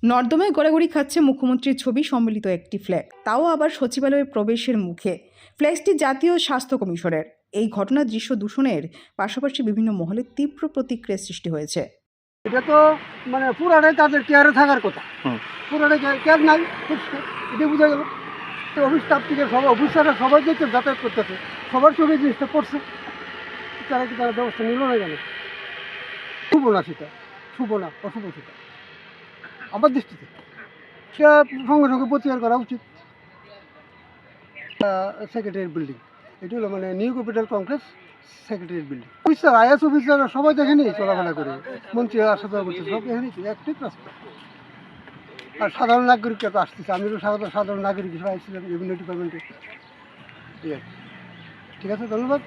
নর্দমায় গড়াগড়ি খাচ্ছে মুখ্যমন্ত্রীর ছবি সম্মিলিত একটি ফ্ল্যাগ, তাও আবার সচিবালয়ে প্রবেশের মুখে। ফ্ল্যাগটি জাতীয় স্বাস্থ্য কমিশনের। এই ঘটনা দৃশ্য দূষণের পাশাপাশি বিভিন্ন মহলে তীব্র প্রতিক্রিয়ার সৃষ্টি হয়েছে। এটা তো মানে পুরাটাই তাদের কেয়ারে থাকার কথা, পুরাটাই কেয়ার নাই, এটা বোঝা গেল। অফিস স্টাফ থেকে সবাই অফিসাররা সবাই যে যাতায়াত করতেছে, সবার চোখে জিনিসটা পড়ছে, তারা কি তারা ব্যবস্থা নিল না কেন? শুভ না সেটা, শুভ না, অশুভ সেটা আমার দৃষ্টিতে। সেটা সঙ্গে সঙ্গে প্রতিকার করা উচিত। সেক্রেটারিয়েট বিল্ডিং, এটি হলো মানে new capital complex secretariat building. Officer is অফিসাররা সবাই দেখেনি চলাফেরা করে, মন্ত্রী আসা যাওয়া করছে, সব দেখেনি একটাই রাস্তা। আর সাধারণ নাগরিকরা তো আসতেছে, আমি তো সাধারণ নাগরিক হিসেবে আসছিলাম রেভিনিউ ডিপার্টমেন্টে। ঠিক আছে, ধন্যবাদ।